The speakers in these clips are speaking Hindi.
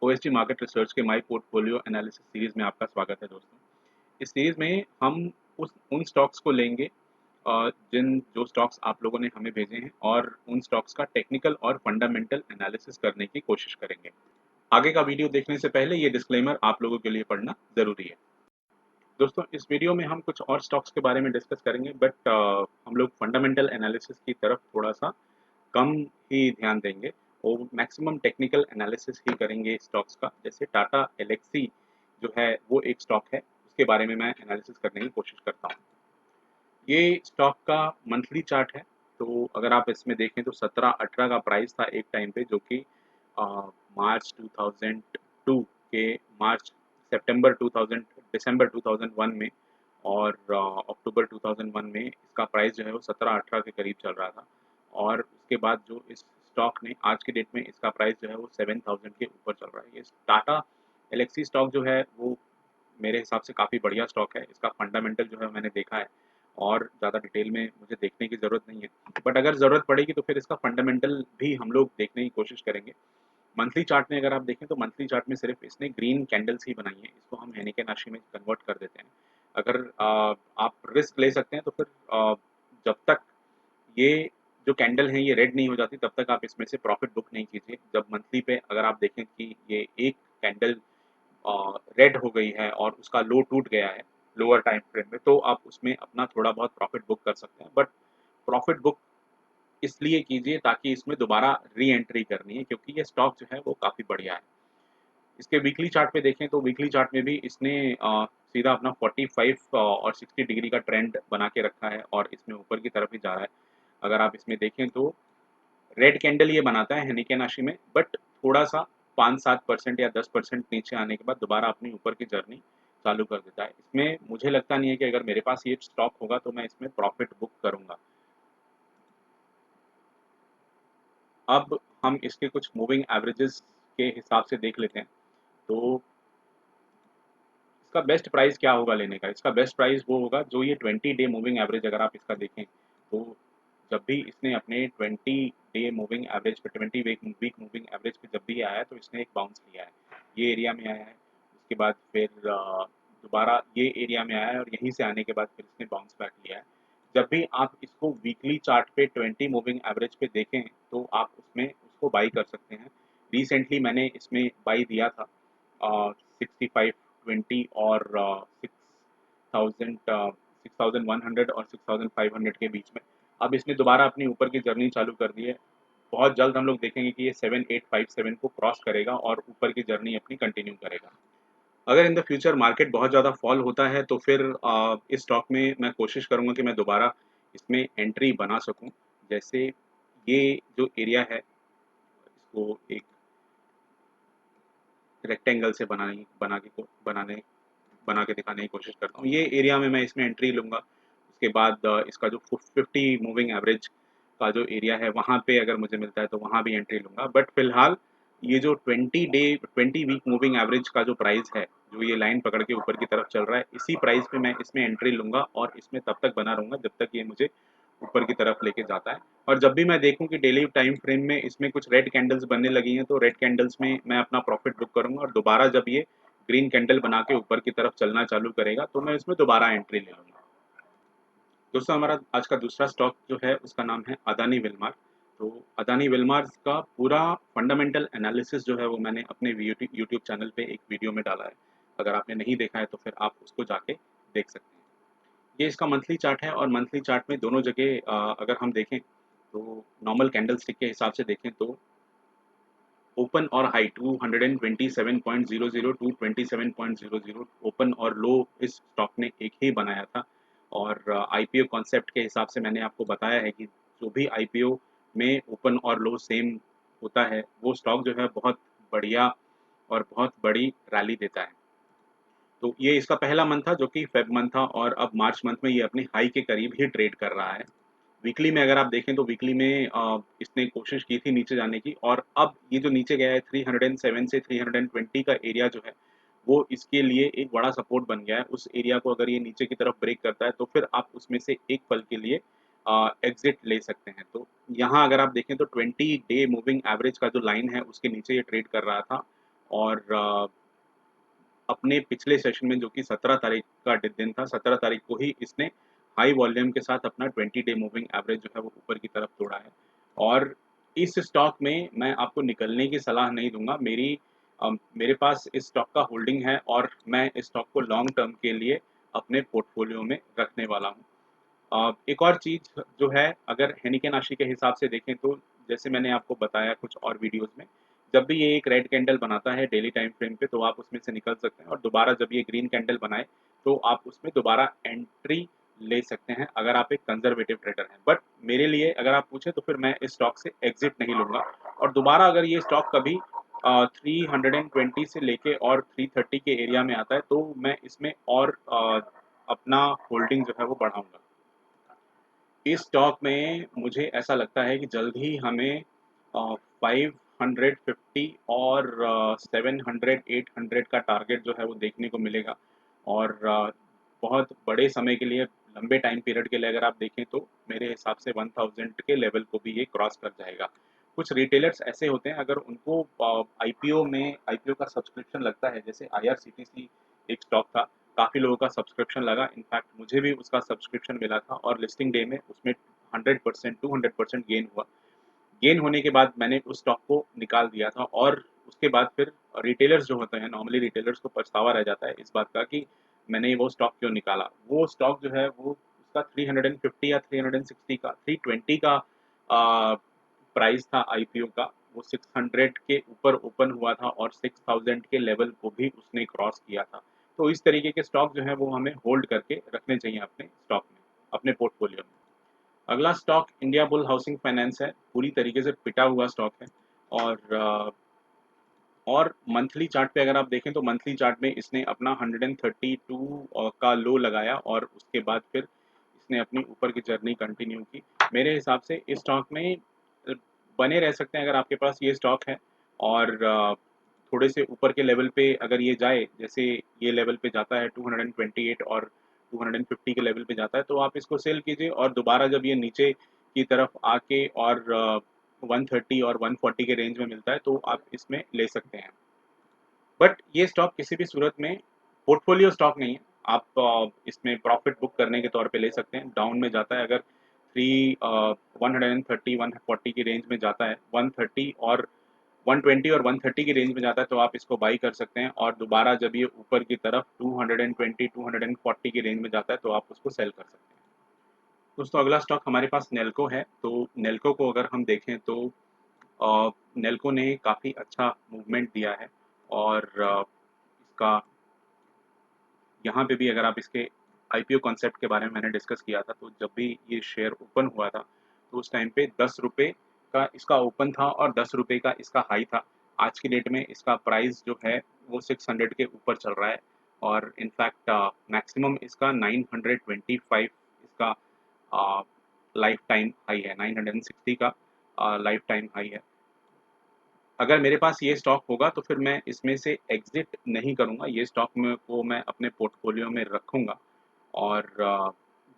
ओएसडी मार्केट रिसर्च के माई पोर्टफोलियो एनालिसिस सीरीज में आपका स्वागत है दोस्तों। इस सीरीज में हम उन स्टॉक्स को लेंगे जिन जो स्टॉक्स आप लोगों ने हमें भेजे हैं और उन स्टॉक्स का टेक्निकल और फंडामेंटल एनालिसिस करने की कोशिश करेंगे। आगे का वीडियो देखने से पहले ये डिस्क्लेमर आप लोगों के लिए पढ़ना ज़रूरी है। दोस्तों, इस वीडियो में हम कुछ और स्टॉक्स के बारे में डिस्कस करेंगे, बट हम लोग फंडामेंटल एनालिसिस की तरफ थोड़ा सा कम ही ध्यान देंगे और मैक्सिमम टेक्निकल एनालिसिस ही करेंगे स्टॉक्स का। जैसे टाटा एलेक्सी जो है वो एक स्टॉक है, उसके बारे में मैं एनालिसिस करने की कोशिश करता हूँ। ये स्टॉक का मंथली चार्ट है। तो अगर आप इसमें देखें तो 17-18 का प्राइस था एक टाइम पे, जो कि अ, मार्च 2002 के मार्च सितंबर 2000 दिसंबर 2001 में और अक्टूबर 2001 में इसका प्राइस जो है वो 17-18 के करीब चल रहा था। और उसके बाद जो इस स्टॉक ने आज की डेट में इसका प्राइस जो है वो 7000 के ऊपर चल रहा है। ये टाटा एलेक्सी स्टॉक जो है वो मेरे हिसाब से काफ़ी बढ़िया स्टॉक है। इसका फंडामेंटल जो है मैंने देखा है और ज़्यादा डिटेल में मुझे देखने की ज़रूरत नहीं है। बट अगर ज़रूरत पड़ेगी तो फिर इसका फंडामेंटल भी हम लोग देखने की कोशिश करेंगे। मंथली चार्ट में अगर आप देखें तो मंथली चार्ट में सिर्फ इसने ग्रीन कैंडल्स ही बनाई है। इसको हम हेनिके नाशी में कन्वर्ट कर देते हैं। अगर आप रिस्क ले सकते हैं तो फिर जब तक ये जो कैंडल है ये रेड नहीं हो जाती तब तक आप इसमें से प्रॉफिट बुक नहीं कीजिए। जब मंथली पे अगर आप देखें कि ये एक कैंडल रेड हो गई है और उसका लो टूट गया है लोअर टाइम फ्रेम में, तो आप उसमें अपना थोड़ा बहुत प्रॉफिट बुक कर सकते हैं। बट प्रॉफिट बुक इसलिए कीजिए ताकि इसमें दोबारा री एंट्री करनी है, क्योंकि ये स्टॉक जो है वो काफ़ी बढ़िया है। इसके वीकली चार्ट पे देखें तो वीकली चार्ट में भी इसने सीधा अपना 45 और 60 डिग्री का ट्रेंड बना के रखा है और इसमें ऊपर की तरफ ही जा रहा है। अगर आप इसमें देखें तो रेड कैंडल ये बनाता है हेनिके नाशी में, बट थोड़ा-सा 5-7% या 10% नीचे आने के बाद दोबारा अपनी ऊपर की जर्नी चालू कर देता है। इसमें मुझे लगता नहीं है कि अगर मेरे पास ये स्टॉक होगा तो मैं इसमें प्रॉफ़िट बुक करूँगा। अब हम इसके कुछ मूविंग एवरेजेस के हिसाब से देख लेते हैं। तो इसका बेस्ट प्राइस क्या होगा लेने का? इसका बेस्ट प्राइस वो होगा जो ये 20 डे मूविंग एवरेज अगर आप इसका देखें, तो जब भी इसने अपने 20 डे मूविंग एवरेज पे 20 वीक मूविंग एवरेज पे जब भी आया है तो इसने एक बाउंस लिया है। ये एरिया में आया है, उसके बाद फिर दोबारा ये एरिया में आया है और यहीं से आने के बाद फिर इसने बाउंस बैक लिया है। जब भी आप इसको वीकली चार्ट पे 20 मूविंग एवरेज पे देखें, तो आप उसमें उसको बाई कर सकते हैं। रिसेंटली मैंने इसमें बाई दिया था 65 20 और 6100 और 6500 के बीच में। अब इसने दोबारा अपनी ऊपर की जर्नी चालू कर दी है। बहुत जल्द हम लोग देखेंगे कि ये 7857 को क्रॉस करेगा और ऊपर की जर्नी अपनी कंटिन्यू करेगा। अगर इन द फ्यूचर मार्केट बहुत ज़्यादा फॉल होता है तो फिर इस स्टॉक में मैं कोशिश करूँगा कि मैं दोबारा इसमें एंट्री बना सकूँ। जैसे ये जो एरिया है इसको एक रेक्टेंगल से बना के दिखाने की कोशिश करता हूँ। ये एरिया में मैं इसमें एंट्री लूँगा। उसके बाद इसका जो 50 मूविंग एवरेज का जो एरिया है वहाँ पे अगर मुझे मिलता है तो वहाँ भी एंट्री लूँगा। बट फिलहाल ये जो 20 वीक मूविंग एवरेज का जो प्राइस है, जो ये लाइन पकड़ के ऊपर की तरफ चल रहा है, इसी प्राइस पे मैं इसमें एंट्री लूँगा और इसमें तब तक बना रहूँगा जब तक ये मुझे ऊपर की तरफ लेके जाता है। और जब भी मैं देखूँ कि डेली टाइम फ्रेम में इसमें कुछ रेड कैंडल्स बनने लगी हैं, तो रेड कैंडल्स में मैं अपना प्रॉफिट बुक करूँगा और दोबारा जब ये ग्रीन कैंडल बना के ऊपर की तरफ चलना चालू करेगा, तो मैं इसमें दोबारा एंट्री ले लूँगा। दोस्तों, हमारा आज का दूसरा स्टॉक जो है उसका नाम है अदानी विल्मार। तो अदानी विल्मार्स का पूरा फंडामेंटल एनालिसिस जो है वो मैंने अपने यूट्यूब चैनल पे एक वीडियो में डाला है। अगर आपने नहीं देखा है तो फिर आप उसको जाके देख सकते हैं। ये इसका मंथली चार्ट है और मंथली चार्ट में दोनों जगह अगर हम देखें तो नॉर्मल कैंडलस्टिक के हिसाब से देखें तो ओपन और हाई 227.00 टू 27.00 ओपन और लो इस स्टॉक ने एक ही बनाया था। और आईपीओ कॉन्सेप्ट के हिसाब से मैंने आपको बताया है कि जो भी आईपीओ में ओपन और लो सेम होता है वो स्टॉक जो है बहुत बढ़िया और बहुत बड़ी रैली देता है। तो ये इसका पहला मंथ था जो कि फेब मंथ था और अब मार्च मंथ में ये अपने हाई के करीब ही ट्रेड कर रहा है। वीकली में अगर आप देखें तो वीकली में इसने कोशिश की थी नीचे जाने की और अब ये जो नीचे गया है 307 से 320 का एरिया जो है वो इसके लिए एक बड़ा सपोर्ट बन गया है। उस एरिया को अगर ये नीचे की तरफ ब्रेक करता है तो फिर आप उसमें से एक पल के लिए एग्जिट ले सकते हैं। तो यहाँ अगर आप देखें तो 20 डे मूविंग एवरेज का जो लाइन है उसके नीचे ये ट्रेड कर रहा था और अपने पिछले सेशन में जो कि 17 तारीख का दिन था, 17 तारीख को ही इसने हाई वॉल्यूम के साथ अपना 20 डे मूविंग एवरेज जो है वो ऊपर की तरफ तोड़ा है। और इस स्टॉक में मैं आपको निकलने की सलाह नहीं दूँगा। मेरे पास इस स्टॉक का होल्डिंग है और मैं इस स्टॉक को लॉन्ग टर्म के लिए अपने पोर्टफोलियो में रखने वाला हूँ। एक और चीज़ जो है, अगर हेनिकेन आशी के हिसाब से देखें तो जैसे मैंने आपको बताया कुछ और वीडियोज़ में, जब भी ये एक रेड कैंडल बनाता है डेली टाइम फ्रेम पे तो आप उसमें से निकल सकते हैं और दोबारा जब ये ग्रीन कैंडल बनाए तो आप उसमें दोबारा एंट्री ले सकते हैं अगर आप एक कंजर्वेटिव ट्रेडर हैं। बट मेरे लिए अगर आप पूछें तो फिर मैं इस स्टॉक से एग्जिट नहीं लूँगा और दोबारा अगर ये स्टॉक कभी 320 से लेके और 330 के एरिया में आता है तो मैं इसमें और अपना होल्डिंग जो है वो बढ़ाऊँगा। इस स्टॉक में मुझे ऐसा लगता है कि जल्द ही हमें 550 और 700 800 का टारगेट जो है वो देखने को मिलेगा और बहुत बड़े समय के लिए, लंबे टाइम पीरियड के लिए अगर आप देखें तो मेरे हिसाब से 1000 के लेवल को भी ये क्रॉस कर जाएगा। कुछ रिटेलर्स ऐसे होते हैं, अगर उनको आईपीओ का सब्सक्रिप्शन लगता है, जैसे आईआरसीटीसी एक स्टॉक था, काफ़ी लोगों का सब्सक्रिप्शन लगा, इनफैक्ट मुझे भी उसका सब्सक्रिप्शन मिला था और लिस्टिंग डे में उसमें 100% 200% गेन हुआ। गेन होने के बाद मैंने उस स्टॉक को निकाल दिया था और उसके बाद फिर रिटेलर्स जो होते हैं, नॉर्मली रिटेलर्स को पछतावा रह जाता है इस बात का कि मैंने वो स्टॉक क्यों निकाला। वो स्टॉक जो है वो उसका 350 या 360 का 320 का प्राइस था आईपीओ का, वो 600 के ऊपर ओपन हुआ था और 6000 के लेवल को भी उसने क्रॉस किया था। तो इस तरीके के स्टॉक जो है वो हमें होल्ड करके रखने चाहिए अपने स्टॉक में, अपने पोर्टफोलियो में। अगला stock India bull housing finance है, पूरी तरीके से पिटा हुआ स्टॉक है और और मंथली चार्ट पे अगर आप देखें तो मंथली चार्ट में इसने अपना 132 का लो लगाया और उसके बाद फिर इसने अपनी ऊपर की जर्नी कंटिन्यू की। मेरे हिसाब से इस स्टॉक में बने रह सकते हैं अगर आपके पास ये स्टॉक है और थोड़े से ऊपर के लेवल पे अगर ये जाए, जैसे ये लेवल पे जाता है 228 और 250 के लेवल पे जाता है तो आप इसको सेल कीजिए और दोबारा जब ये नीचे की तरफ आके और 130 और 140 के रेंज में मिलता है तो आप इसमें ले सकते हैं। बट ये स्टॉक किसी भी सूरत में पोर्टफोलियो स्टॉक नहीं है। आप इसमें प्रॉफिट बुक करने के तौर पे ले सकते हैं। डाउन में जाता है अगर 130 140 की रेंज में जाता है, 130 और 120 और 130 की रेंज में जाता है तो आप इसको बाई कर सकते हैं और दोबारा जब ये ऊपर की तरफ 220 240 की रेंज में जाता है तो आप उसको सेल कर सकते हैं। दोस्तों अगला स्टॉक हमारे पास नेल्को है। तो नेल्को को अगर हम देखें तो नेल्को ने काफ़ी अच्छा मूवमेंट दिया है और इसका यहाँ पे भी अगर आप इसके आईपीओ कॉन्सेप्ट के बारे में मैंने डिस्कस किया था, तो जब भी ये शेयर ओपन हुआ था तो उस टाइम पे 10 रुपये का इसका ओपन था और 10 रुपये का इसका हाई था। आज की डेट में इसका प्राइस जो है वो 600 के ऊपर चल रहा है और इनफैक्ट मैक्सिमम इसका 925 इसका लाइफ टाइम हाई है, 960 का लाइफ टाइम हाई है। अगर मेरे पास ये स्टॉक होगा तो फिर मैं इसमें से एग्ज़िट नहीं करूँगा, ये स्टॉक को मैं अपने पोर्टफ़ोलियो में रखूँगा और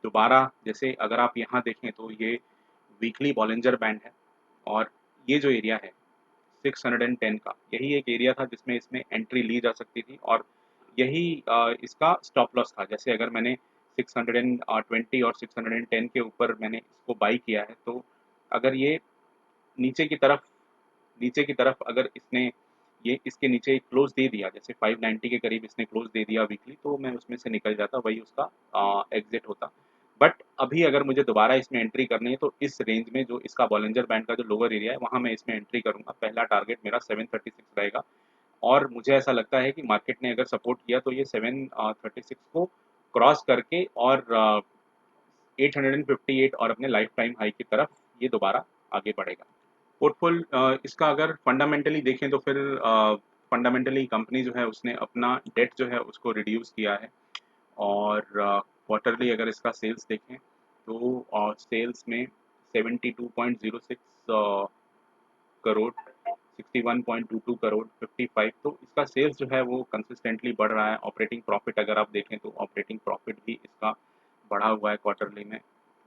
दोबारा जैसे अगर आप यहाँ देखें तो ये वीकली बॉलिंजर बैंड है और ये जो एरिया है 610 का, यही एक एरिया था जिसमें इसमें एंट्री ली जा सकती थी और यही इसका स्टॉप लॉस था। जैसे अगर मैंने 620 और 610 के ऊपर मैंने इसको बाई किया है, तो अगर ये नीचे की तरफ नीचे की तरफ अगर इसने ये इसके नीचे क्लोज़ दे दिया, जैसे 590 के करीब इसने क्लोज़ दे दिया वीकली, तो मैं उसमें से निकल जाता, वही उसका एग्ज़िट होता। बट अभी अगर मुझे दोबारा इसमें एंट्री करनी है, तो इस रेंज में जो इसका बॉलिंजर बैंड का जो लोअर एरिया है, वहाँ मैं इसमें एंट्री करूँगा। पहला टारगेट मेरा 736 रहेगा और मुझे ऐसा लगता है कि मार्केट ने अगर सपोर्ट किया, तो ये 736 को क्रॉस करके और 858 और अपने लाइफ टाइम हाई की तरफ ये दोबारा आगे बढ़ेगा। इसका अगर फंडामेंटली देखें तो फिर फंडामेंटली कंपनी जो है उसने अपना डेट जो है उसको रिड्यूस किया है और क्वार्टरली अगर इसका सेल्स देखें तो सेल्स में 72.06 करोड़, 61.22 करोड़, 55, तो इसका सेल्स जो है वो कंसिस्टेंटली बढ़ रहा है। ऑपरेटिंग प्रॉफिट अगर आप देखें तो ऑपरेटिंग प्रॉफिट भी इसका बढ़ा हुआ है क्वार्टरली में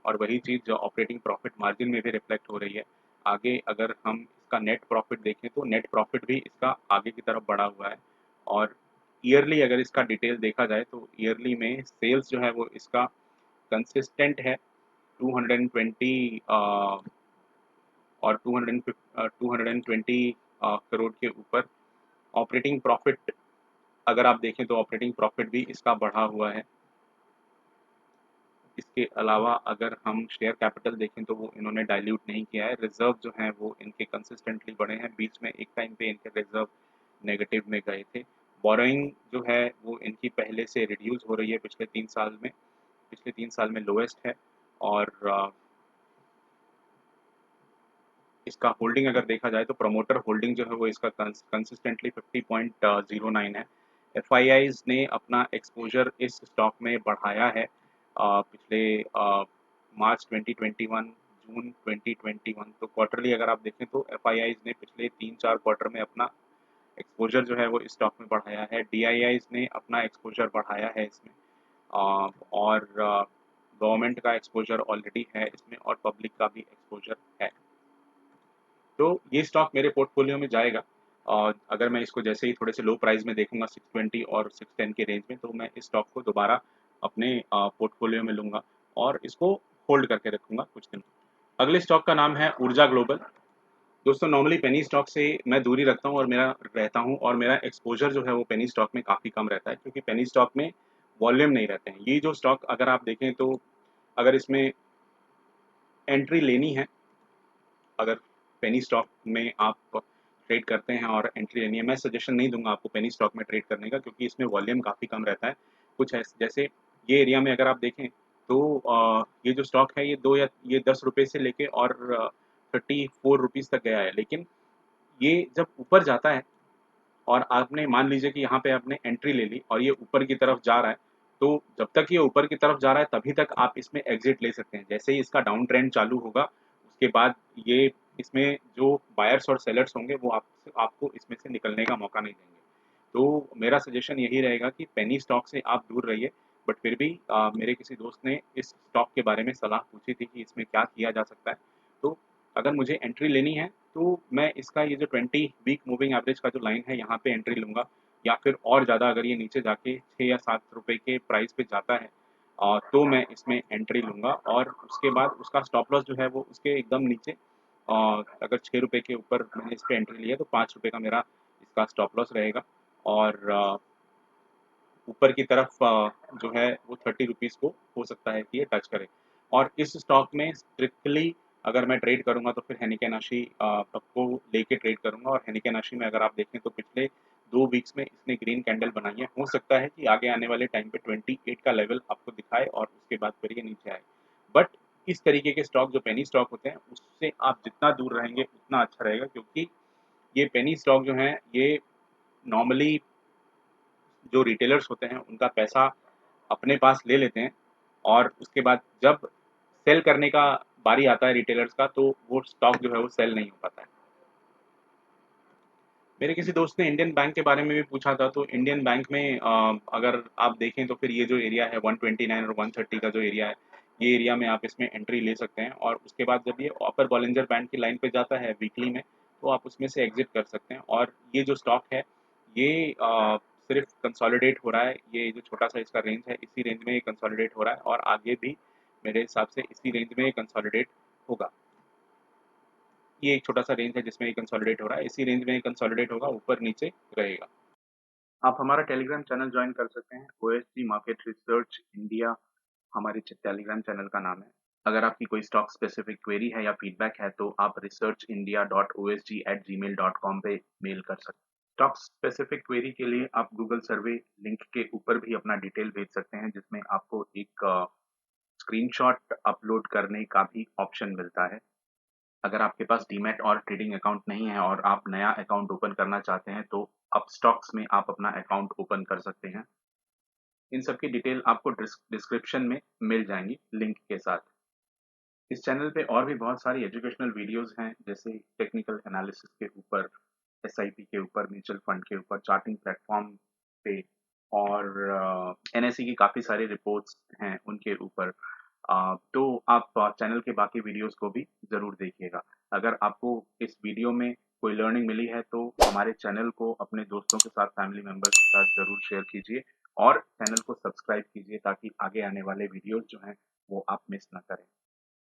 और वही चीज़ जो ऑपरेटिंग प्रॉफिट मार्जिन में भी रिफ्लेक्ट हो रही है। आगे अगर हम इसका नेट प्रॉफिट देखें तो नेट प्रॉफिट भी इसका आगे की तरफ बढ़ा हुआ है। और ईयरली अगर इसका डिटेल देखा जाए तो ईयरली में सेल्स जो है वो इसका कंसिस्टेंट है 220 और 220 करोड़ के ऊपर। ऑपरेटिंग प्रॉफिट अगर आप देखें तो ऑपरेटिंग प्रॉफिट भी इसका बढ़ा हुआ है। इसके अलावा अगर हम शेयर कैपिटल देखें तो वो इन्होंने डाइल्यूट नहीं किया है। रिजर्व जो हैं वो इनके कंसिस्टेंटली बढ़े हैं। बीच में एक टाइम पे इनके रिजर्व नेगेटिव में गए थे। बोरोइंग जो है वो इनकी पहले से रिड्यूस हो रही है पिछले 3 साल में। पिछले 3 साल में लोएस्ट है। और इसका होल्डिंग अगर देखा जाए तो प्रमोटर होल्डिंग जो है वो इसका कंसिस्टेंटली 50.09 है। एफआईआईज ने अपना एक्सपोजर इस स्टॉक में बढ़ाया है पिछले मार्च 2021 जून 2021। तो क्वार्टरली अगर आप देखें तो एफआईआईज ने पिछले 3-4 क्वार्टर में अपना एक्सपोजर जो है वो इस स्टॉक में बढ़ाया है। डीआईआईज ने अपना एक्सपोजर बढ़ाया है इसमें। और गवर्नमेंट का एक्सपोजर ऑलरेडी है इसमें और पब्लिक का भी एक्सपोजर है। तो ये स्टॉक मेरे पोर्टफोलियो में जाएगा। और अगर मैं इसको जैसे ही थोड़े से लो प्राइस में देखूंगा 620 और 610 के रेंज में, तो मैं इस स्टॉक को दोबारा अपने पोर्टफोलियो में लूंगा और इसको होल्ड करके रखूंगा कुछ दिन। अगले स्टॉक का नाम है ऊर्जा ग्लोबल। दोस्तों नॉर्मली पेनी स्टॉक से मैं दूरी रखता हूँ और मेरा एक्सपोजर जो है वो पेनी स्टॉक में काफ़ी कम रहता है, क्योंकि पेनी स्टॉक में वॉल्यूम नहीं रहते हैं। ये जो स्टॉक अगर आप देखें तो अगर इसमें एंट्री लेनी है, अगर पेनी स्टॉक में आप ट्रेड करते हैं और एंट्री लेनी है, मैं सजेशन नहीं दूंगा आपको पेनी स्टॉक में ट्रेड करने का, क्योंकि इसमें वॉल्यूम काफ़ी कम रहता है। कुछ जैसे ये एरिया में अगर आप देखें तो ये जो स्टॉक है ये 10 रुपये से लेके और 34 रुपीज़ तक गया है। लेकिन ये जब ऊपर जाता है और आपने मान लीजिए कि यहाँ पे आपने एंट्री ले ली और ये ऊपर की तरफ जा रहा है, तो जब तक ये ऊपर की तरफ जा रहा है तभी तक आप इसमें एग्जिट ले सकते हैं। जैसे ही इसका डाउन ट्रेंड चालू होगा उसके बाद ये इसमें जो बायर्स और सेलर्स होंगे वो आपको इसमें से निकलने का मौका नहीं देंगे। तो मेरा सजेशन यही रहेगा कि पेनी स्टॉक से आप दूर रहिए। बट फिर भी मेरे किसी दोस्त ने इस स्टॉक के बारे में सलाह पूछी थी कि इसमें क्या किया जा सकता है। तो अगर मुझे एंट्री लेनी है तो मैं इसका ये जो 20 वीक मूविंग एवरेज का जो लाइन है यहाँ पे एंट्री लूँगा, या फिर और ज़्यादा अगर ये नीचे जाके 6 या 7 रुपए के प्राइस पे जाता है तो मैं इसमें एंट्री लूँगा। और उसके बाद उसका स्टॉप लॉस जो है वो उसके एकदम नीचे, अगर 6 रुपए के ऊपर मैंने इस पे एंट्री लिया तो 5 रुपए का मेरा इसका स्टॉप लॉस रहेगा। और ऊपर की तरफ जो है वो 30 रुपीज़ को हो सकता है कि ये टच करे। और इस स्टॉक में स्ट्रिक्टली अगर मैं ट्रेड करूंगा तो फिर हेनिकेन आशी को लेके ट्रेड करूंगा। और हेनिकेन आशी में अगर आप देखें तो पिछले 2 वीक्स में इसने ग्रीन कैंडल बनाई है। हो सकता है कि आगे आने वाले टाइम पे 28 का लेवल आपको दिखाए और उसके बाद फिर ये नीचे आए। बट इस तरीके के स्टॉक जो पेनी स्टॉक होते हैं उससे आप जितना दूर रहेंगे उतना अच्छा रहेगा, क्योंकि ये पेनी स्टॉक जो हैं ये नॉर्मली जो रिटेलर्स होते हैं उनका पैसा अपने पास ले लेते हैं और उसके बाद जब सेल करने का बारी आता है रिटेलर्स का तो वो स्टॉक जो है वो सेल नहीं हो पाता है। मेरे किसी दोस्त ने इंडियन बैंक के बारे में भी पूछा था, तो इंडियन बैंक में अगर आप देखें तो फिर ये जो एरिया है 129 और 130 का जो एरिया है, ये एरिया में आप इसमें एंट्री ले सकते हैं। और उसके बाद जब ये अपर बॉलिंजर बैंड की लाइन पे जाता है वीकली में, तो आप उसमें से एग्जिट कर सकते हैं। और ये जो स्टॉक है ये सिर्फ कंसोलिडेट हो रहा है। ये जो छोटा सा इसका रेंज है इसी रेंज में ये कंसोलिडेट हो रहा है और आगे भी मेरे हिसाब से इसी रेंज में ये कंसोलिडेट होगा। ये एक छोटा सा रेंज है जिसमें ये कंसोलिडेट हो रहा है, इसी रेंज में ये कंसोलिडेट होगा, ऊपर नीचे रहेगा। आप हमारा टेलीग्राम चैनल ज्वाइन कर सकते हैं, ओएसजी मार्केट रिसर्च इंडिया हमारे टेलीग्राम चैनल का नाम है। अगर आपकी कोई स्टॉक स्पेसिफिक क्वेरी है या फीडबैक है तो आप researchindia.osg@gmail.com पे मेल कर सकते हैं। स्टॉक स्पेसिफिक क्वेरी के लिए आप गूगल सर्वे लिंक के ऊपर भी अपना डिटेल भेज सकते हैं, जिसमें आपको एक स्क्रीनशॉट अपलोड करने का भी ऑप्शन मिलता है। अगर आपके पास डीमैट और ट्रेडिंग अकाउंट नहीं है और आप नया अकाउंट ओपन करना चाहते हैं तो अपस्टॉक्स में आप अपना अकाउंट ओपन कर सकते हैं। इन सब की डिटेल आपको डिस्क्रिप्शन में मिल जाएंगी लिंक के साथ। इस चैनल पे और भी बहुत सारी एजुकेशनल वीडियोस हैं, जैसे टेक्निकल एनालिसिस के ऊपर, एसआईपी के ऊपर, म्यूचुअल फंड के ऊपर, चार्टिंग प्लेटफॉर्म पे, और एनएसई की काफ़ी सारी रिपोर्ट्स हैं उनके ऊपर। तो आप चैनल के बाकी वीडियोज़ को भी ज़रूर देखिएगा। अगर आपको इस वीडियो में कोई लर्निंग मिली है तो हमारे चैनल को अपने दोस्तों के साथ, फैमिली मेंबर्स के साथ ज़रूर शेयर कीजिए और चैनल को सब्सक्राइब कीजिए ताकि आगे आने वाले वीडियोज़ जो हैं वो आप मिस ना करें।